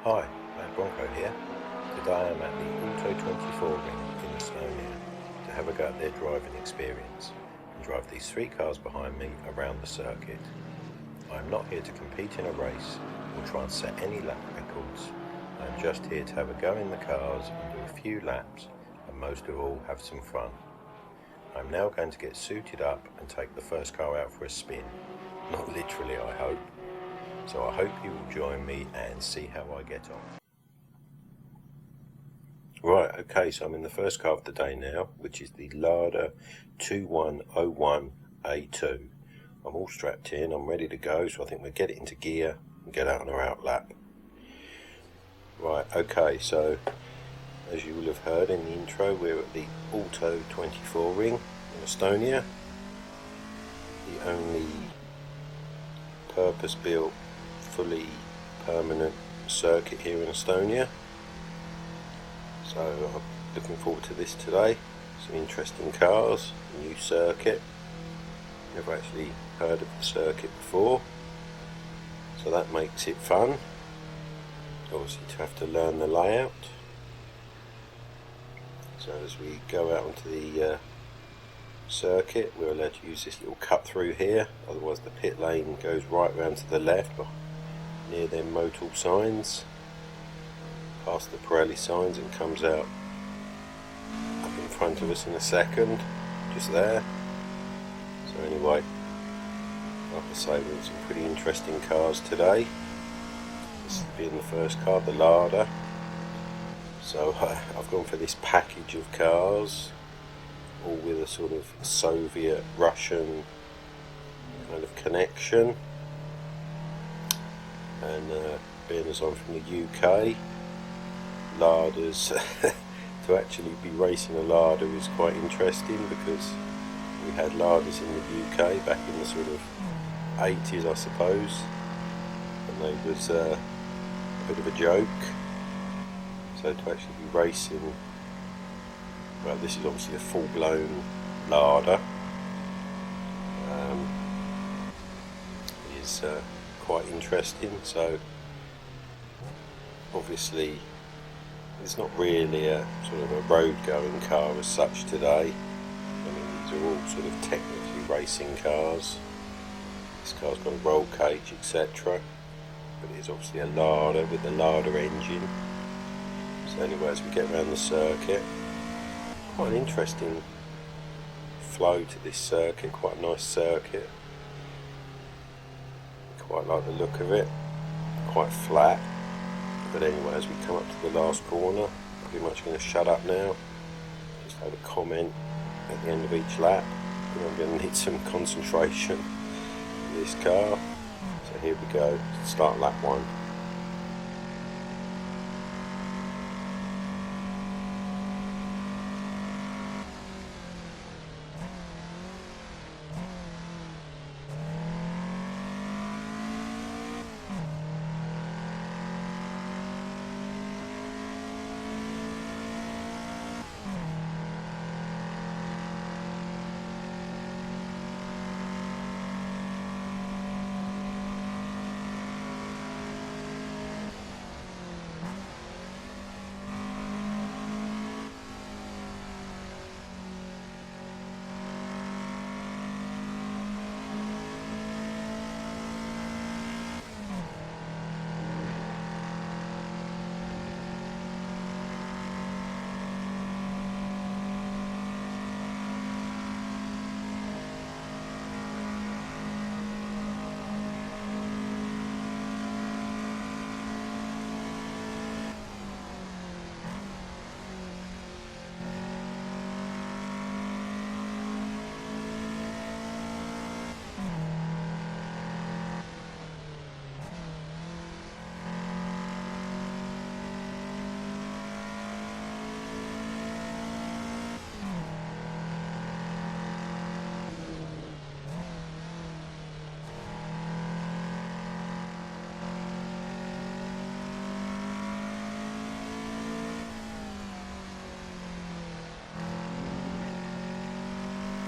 Hi, Madbronco here. Today I'm at the Auto24ring in Estonia to have a go at their driving experience and drive these three cars behind me around the circuit. I'm not here to compete in a race or try and set any lap records. I'm just here to have a go in the cars and do a few laps and most of all have some fun. I'm now going to get suited up and take the first car out for a spin. Not literally, I hope. So I hope you will join me and see how I get on. Right, okay, so I'm in the first car of the day now, which is the Lada 2101A2. I'm all strapped in, I'm ready to go, so I think we'll get it into gear and get out on our out lap. Right, okay, so as you will have heard in the intro, we're at the Auto24ring in Estonia, the only purpose-built, fully permanent circuit here in Estonia. So I'm looking forward to this today. Some interesting cars, a new circuit. Never actually heard of the circuit before, so that makes it fun. Obviously to have to learn the layout. So as we go out onto the circuit, we're allowed to use this little cut through here, otherwise the pit lane goes right round to the left near them Motul signs, past the Pirelli signs, and comes out up in front of us in a second, just there. So anyway, like I say, we've got some pretty interesting cars today. This being the first car, the Lada. So I've gone for this package of cars, all with a sort of Soviet-Russian kind of connection. And being as I'm from the UK, Ladas, to actually be racing a Lada is quite interesting, because we had Ladas in the UK back in the sort of 80s, I suppose, and they was a bit of a joke. So to actually be racing, well, this is obviously a full-blown Lada, is quite interesting. So obviously it's not really a sort of a road-going car as such today. I mean, these are all sort of technically racing cars. This car's got a roll cage, etc., but it is obviously a Lada with the Lada engine. So anyway, as we get around the circuit, quite an interesting flow to this circuit, quite a nice circuit. Quite like the look of it, quite flat. But anyway, as we come up to the last corner, I'm pretty much going to shut up now. Just have a comment at the end of each lap. I'm going to need some concentration in this car. So here we go, start lap one.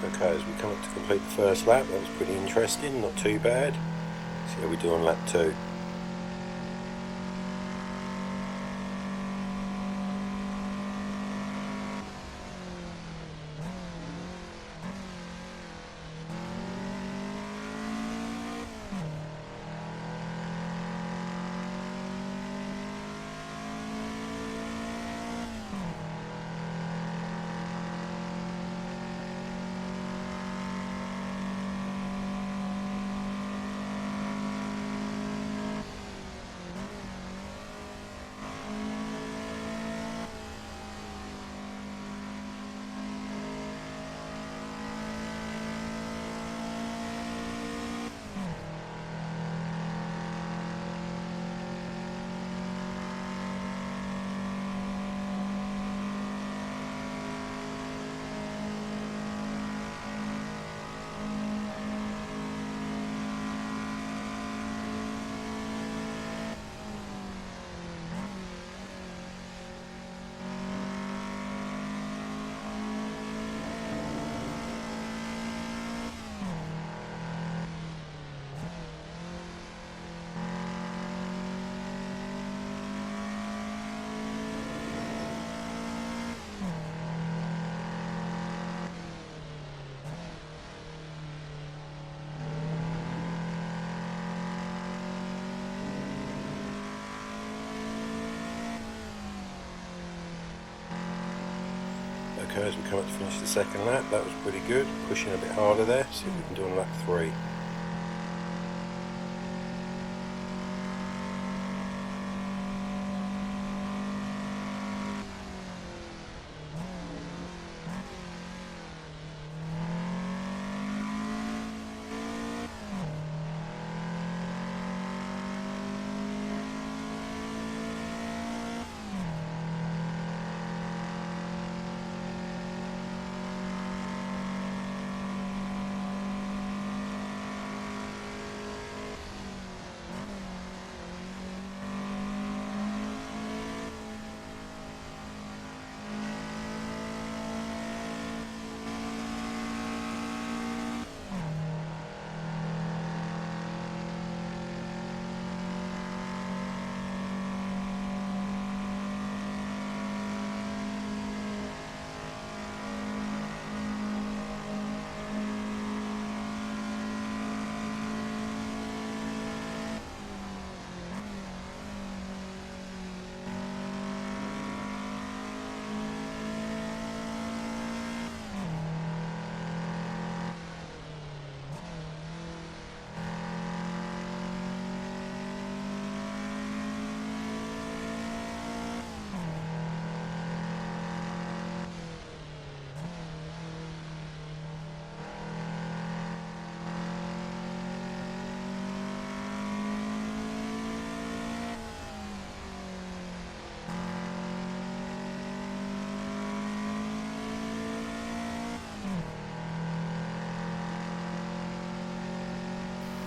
Okay, as we come up to complete the first lap, that was pretty interesting, not too bad. See how we do on lap two. okay, as we come up to finish the second lap, that was pretty good. Pushing a bit harder there, see what we can do on lap 3.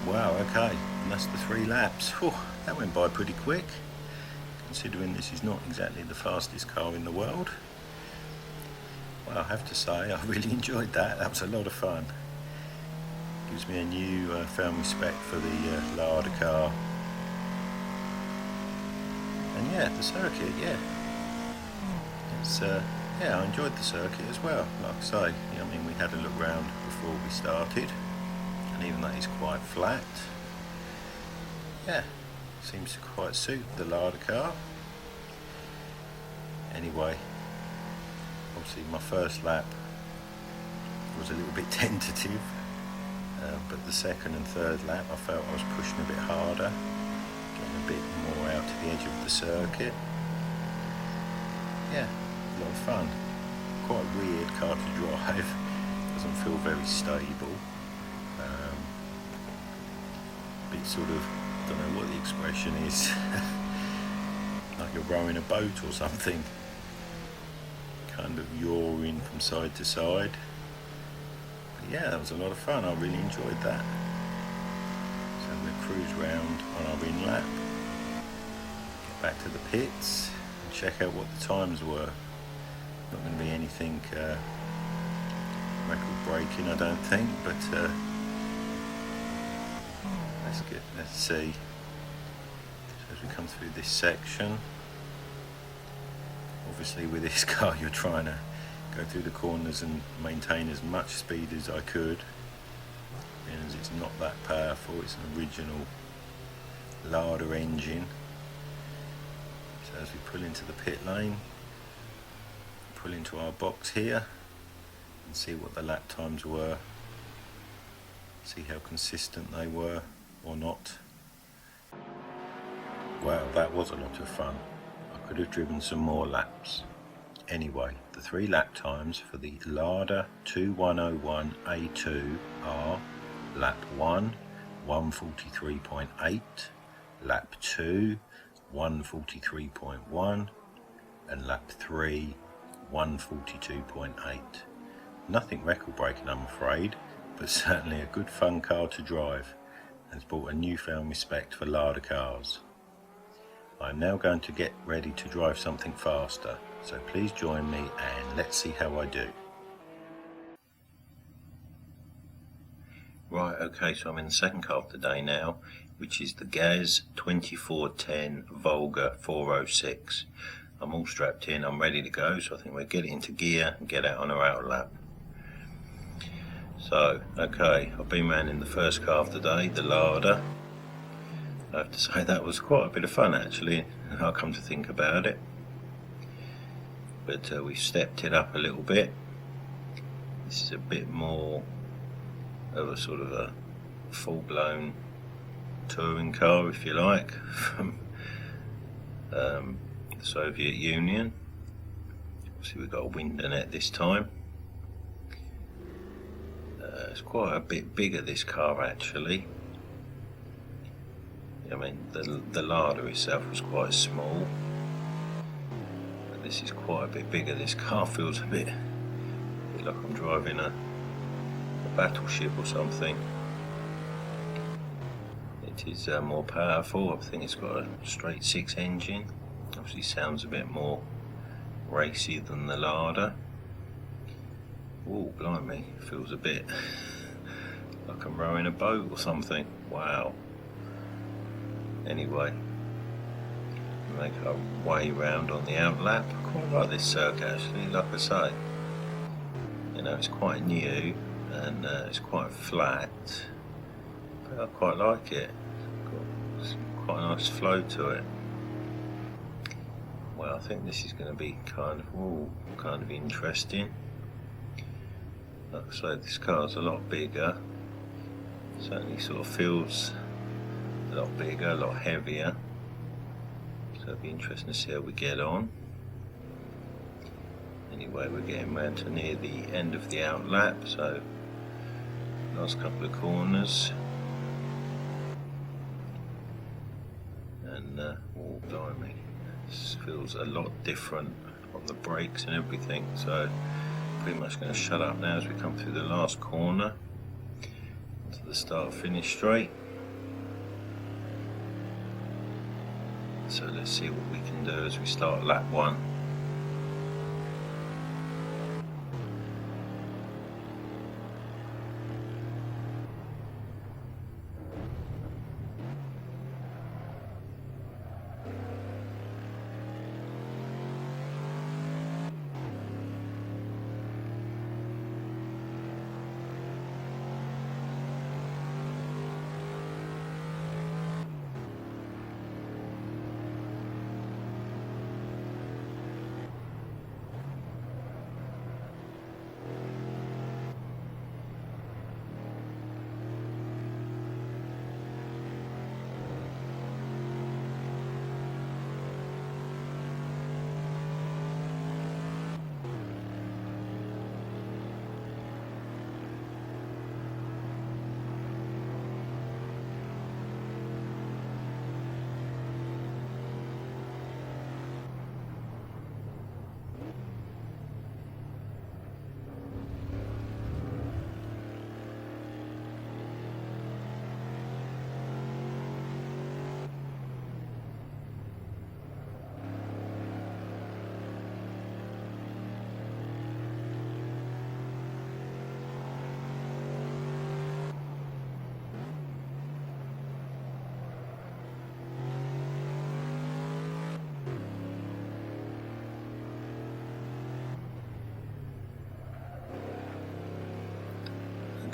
Wow, okay, and that's the 3 laps. Whew, that went by pretty quick, considering this is not exactly the fastest car in the world. Well, I have to say, I really enjoyed that. That was a lot of fun. Gives me a new found respect for the Lada car. And yeah, the circuit, yeah. It's yeah, I enjoyed the circuit as well. Like I say, I mean, we had a look round before we started, and even though it's quite flat, yeah, seems to quite suit the Lada car. Anyway, obviously my first lap was a little bit tentative, but the second and third lap I felt I was pushing a bit harder, getting a bit more out to the edge of the circuit. Yeah, a lot of fun. Quite a weird car to drive, doesn't feel very stable. Bit sort of, don't know what the expression is, like you're rowing a boat or something, kind of yawing from side to side. But yeah, that was a lot of fun. I really enjoyed that. So we'll cruise round on our in lap, get back to the pits and check out what the times were. Not going to be anything record breaking, I don't think, but let's see. So as we come through this section, obviously with this car you're trying to go through the corners and maintain as much speed as I could, and it's not that powerful. It's an original Lada engine. So as we pull into the pit lane, pull into our box here and see what the lap times were, see how consistent they were or not. Wow, that was a lot of fun. I could have driven some more laps. Anyway, the 3 lap times for the Lada 2101 A2 are lap 1, 143.8, lap 2, 143.1, and lap 3, 142.8. Nothing record breaking, I'm afraid, but certainly a good fun car to drive, and has brought a newfound respect for Lada cars. I'm now going to get ready to drive something faster, so please join me and let's see how I do. Right, okay, so I'm in the second car of the day now, which is the GAZ 2410 Volga 406. I'm all strapped in, I'm ready to go, so I think we'll get it into gear and get out on our outer lap. So, okay, I've been round in the first car of the day, the Lada. I have to say that was quite a bit of fun actually, I'll come to think about it. but we've stepped it up a little bit. This is a bit more of a sort of a full-blown touring car, if you like, from the Soviet Union. Obviously we've got a window net this time. It's quite a bit bigger, this car, actually. I mean, the Lada itself was quite small, but this is quite a bit bigger. This car feels a bit like I'm driving a battleship or something. It is more powerful. I think it's got a straight 6 engine. Obviously sounds a bit more racy than the Lada. Oh, blimey, feels a bit like I'm rowing a boat or something. Wow. Anyway, make our way round on the outlap. I quite like this circuit, actually, like I say. You know, it's quite new and it's quite flat, but I quite like it. It's got quite a nice flow to it. Well, I think this is going to be kind of interesting. Like I say, this car's a lot bigger. Certainly sort of feels a lot bigger, a lot heavier. So it'll be interesting to see how we get on. Anyway, we're getting round to near the end of the outlap, so last couple of corners. And oh, blimey, this feels a lot different on the brakes and everything. So pretty much going to shut up now as we come through the last corner to the start-finish straight. So let's see what we can do as we start lap 1.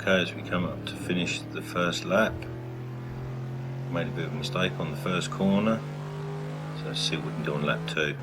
Okay, as we come up to finish the first lap, made a bit of a mistake on the first corner, so let's see what we can do on lap 2.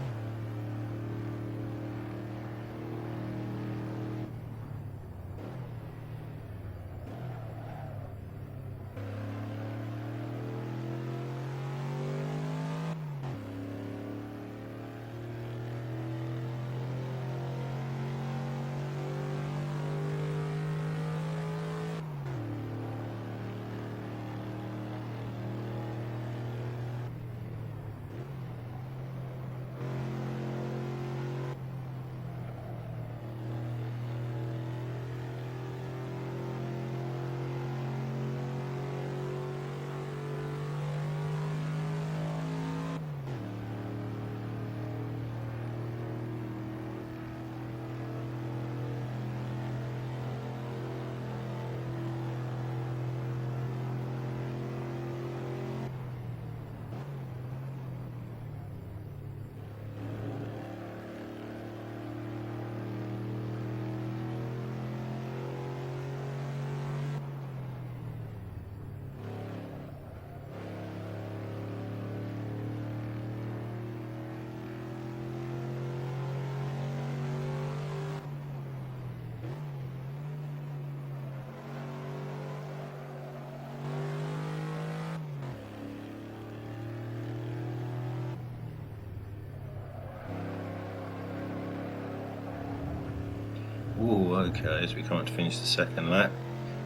okay, as we come to finish the second lap,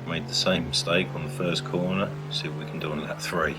made the same mistake on the first corner. See what we can do on lap 3.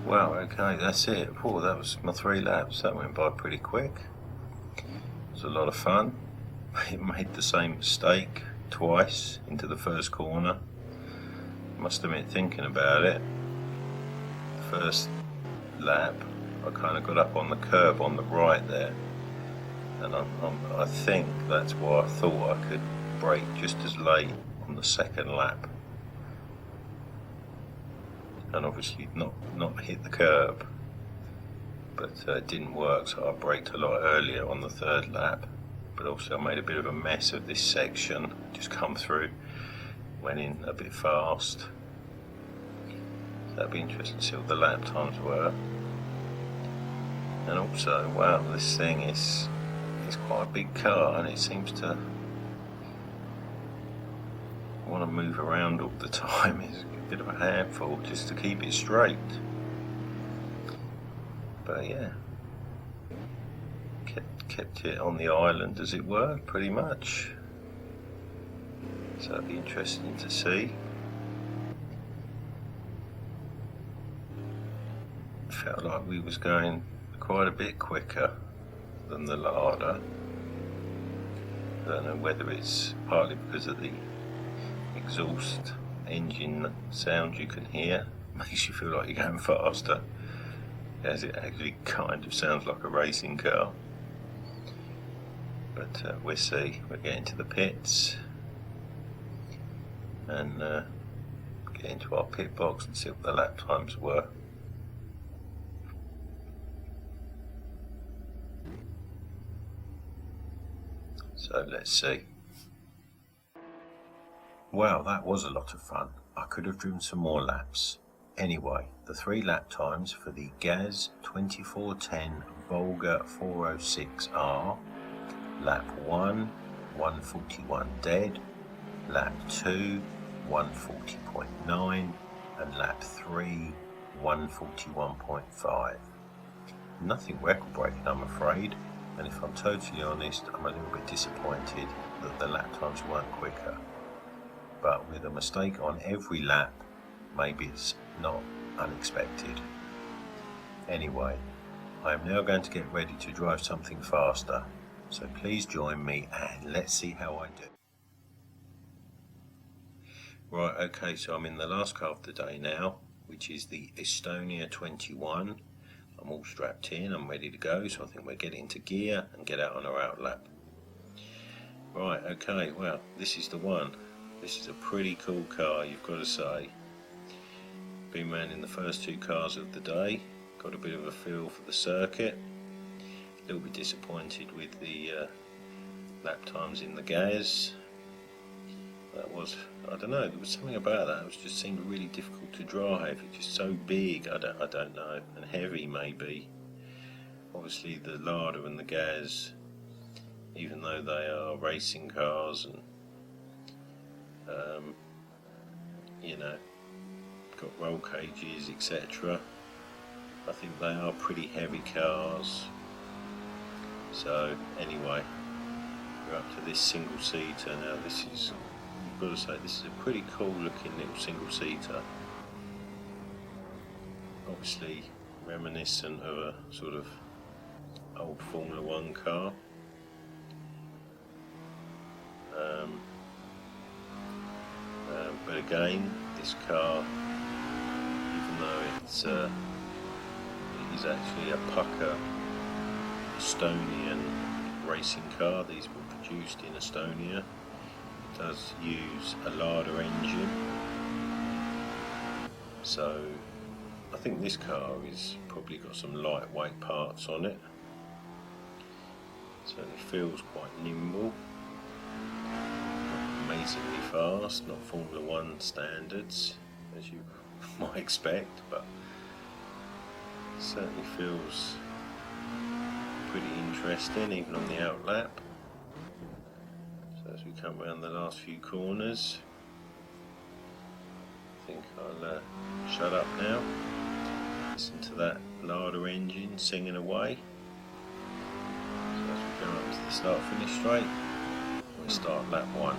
Wow, okay, that's it. Oh, that was my 3 laps. That went by pretty quick. It was a lot of fun. It made the same mistake twice into the first corner. Must admit, thinking about it, the first lap I kind of got up on the curb on the right there, and I think that's why I thought I could brake just as late on the second lap, and obviously not hit the curb, but it didn't work, so I braked a lot earlier on the third lap. But also I made a bit of a mess of this section, just come through, went in a bit fast. So that'd be interesting to see what the lap times were. And also, wow, this thing is quite a big car, and it seems to want to move around all the time. It's a bit of a handful just to keep it straight. But yeah, kept it on the island, as it were, pretty much. So it'd be interesting to see. Felt like we was going quite a bit quicker than the Lada. I don't know whether it's partly because of the exhaust engine sound you can hear, makes you feel like you're going faster, as it actually kind of sounds like a racing car. But we'll see. We're getting to the pits and get into our pit box and see what the lap times were. So let's see. Wow, that was a lot of fun. I could have driven some more laps. Anyway, the 3 lap times for the GAZ 2410 Volga 406R. Lap 1, 141 dead. Lap 2, 140.9. And lap 3, 141.5. Nothing record breaking, I'm afraid. And if I'm totally honest, I'm a little bit disappointed that the lap times weren't quicker. But with a mistake on every lap, maybe it's not unexpected. Anyway, I am now going to get ready to drive something faster. So please join me and let's see how I do. Right, okay, so I'm in the last car of the day now, which is the Estonia 21. I'm all strapped in, I'm ready to go, so I think we'll get into gear and get out on our out lap. Right, okay, well, this is the one. This is a pretty cool car, you've got to say. Been round in the first 2 cars of the day, got a bit of a feel for the circuit. A little bit disappointed with the lap times in the GAZ. that was, I don't know, there was something about that. It just seemed really difficult to drive. It's just so big. I don't know, and heavy maybe. Obviously the Lada and the Gaz, even though they are racing cars and you know, got roll cages, etc. I think they are pretty heavy cars. So anyway, we're up to this single seater now. This is, you've got to say, this is a pretty cool looking little single seater. Obviously reminiscent of a sort of old Formula 1 car. But again, this car, even though it is actually a pucker Estonian racing car, these were produced in Estonia, it does use a Lada engine. So I think this car is probably got some lightweight parts on it. Certainly feels quite nimble. Amazingly fast, not Formula 1 standards as you might expect, but certainly feels pretty interesting even on the outlap. So as we come around the last few corners, I think I'll shut up now, listen to that Lada engine singing away. So as we go up to the start finish straight, we'll start lap 1.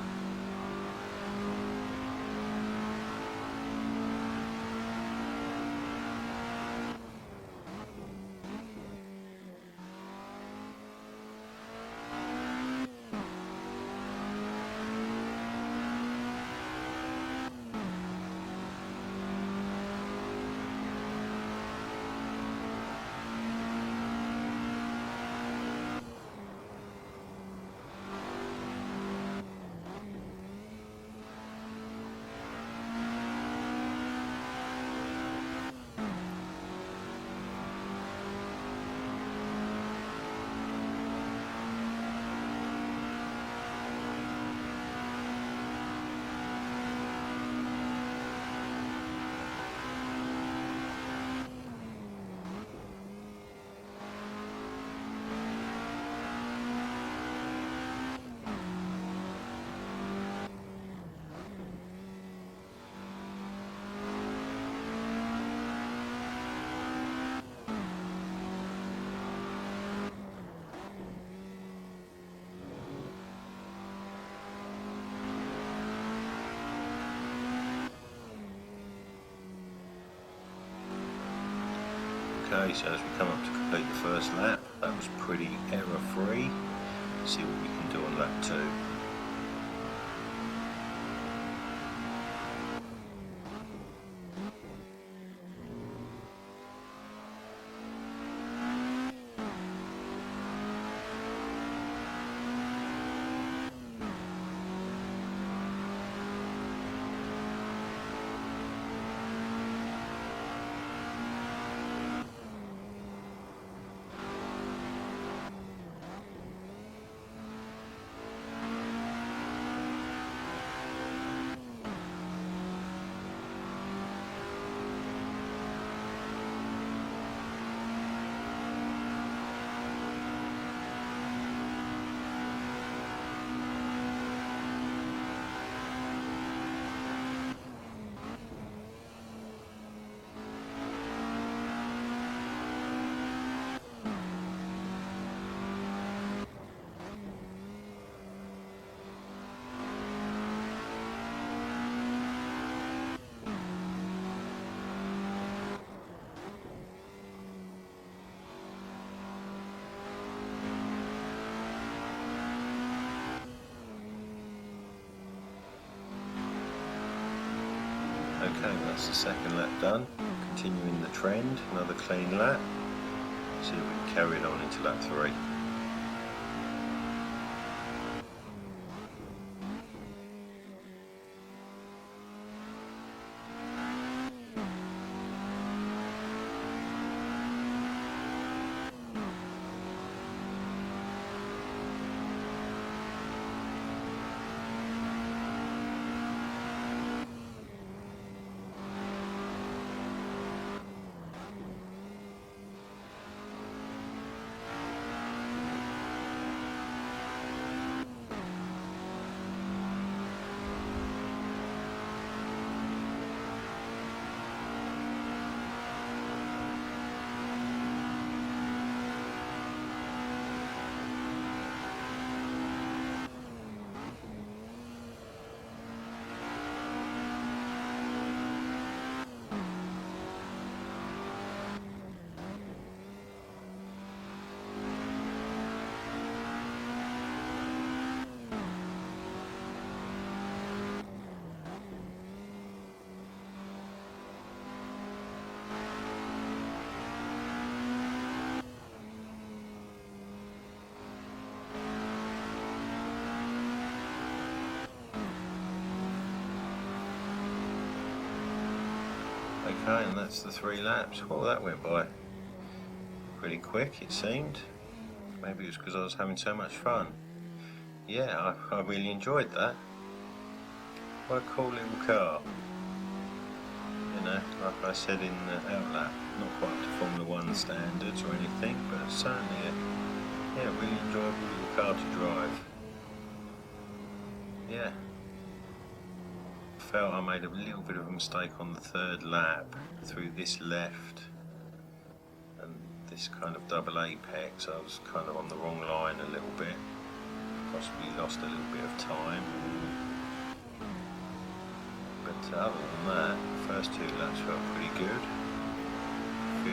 Okay, so as we come up to complete the first lap, that was pretty error-free. See what we can do on lap 2. Okay, that's the second lap done. Continuing the trend, another clean lap. See if we can carry it on into lap 3. Okay, and that's the 3 laps. Well, that went by pretty quick, it seemed. Maybe it was because I was having so much fun. Yeah, I really enjoyed that. What a cool little car. You know, like I said in the outlap, not quite up to Formula 1 standards or anything, but certainly a really enjoyable little car to drive. Yeah. Felt I made a little bit of a mistake on the 3rd lap through this left and this kind of double apex. I was kind of on the wrong line a little bit, possibly lost a little bit of time. But other than that, the first 2 laps felt pretty good. I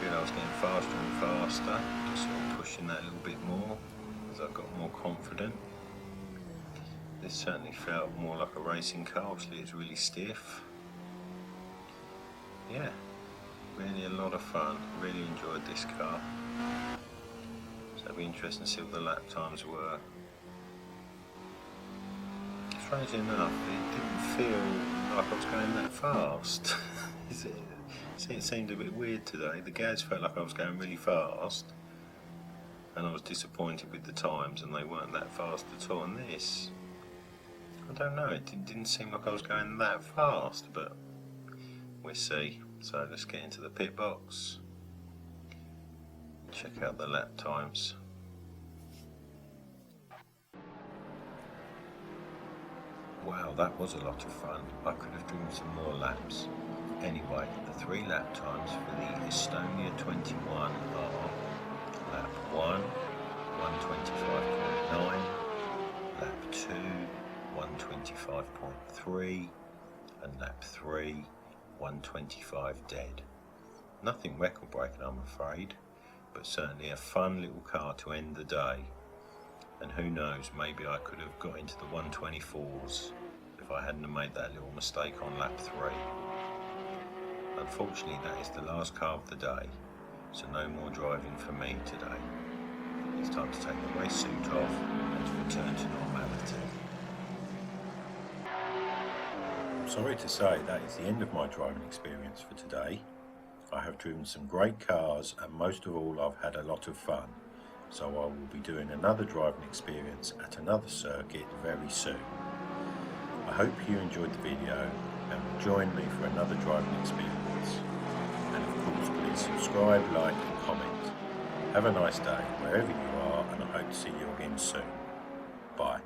feel I was getting faster and faster, just sort of pushing that a little bit more as I got more confident. This certainly felt more like a racing car. Obviously it's really stiff. Yeah, really a lot of fun. Really enjoyed this car. So it'll be interesting to see what the lap times were. Strangely enough, it didn't feel like I was going that fast. It seemed a bit weird today. The gas felt like I was going really fast, and I was disappointed with the times, and they weren't that fast at all. And this, I don't know, it didn't seem like I was going that fast, but we'll see. So let's get into the pit box, check out the lap times. Wow, that was a lot of fun. I could have driven some more laps. Anyway, the 3 lap times for the Estonia 21 are lap 1, 125.9, lap 2, 125.3, and lap 3, 125 dead. Nothing record breaking, I'm afraid, but certainly a fun little car to end the day. And who knows, maybe I could have got into the 124s if I hadn't made that little mistake on lap 3. Unfortunately, that is the last car of the day, so no more driving for me today. It's time to take the race suit off and to return to normality. I'm sorry to say that is the end of my driving experience for today. I have driven some great cars, and most of all I've had a lot of fun. So I will be doing another driving experience at another circuit very soon. I hope you enjoyed the video and will join me for another driving experience. And of course, please subscribe, like and comment. Have a nice day wherever you are, and I hope to see you again soon. Bye.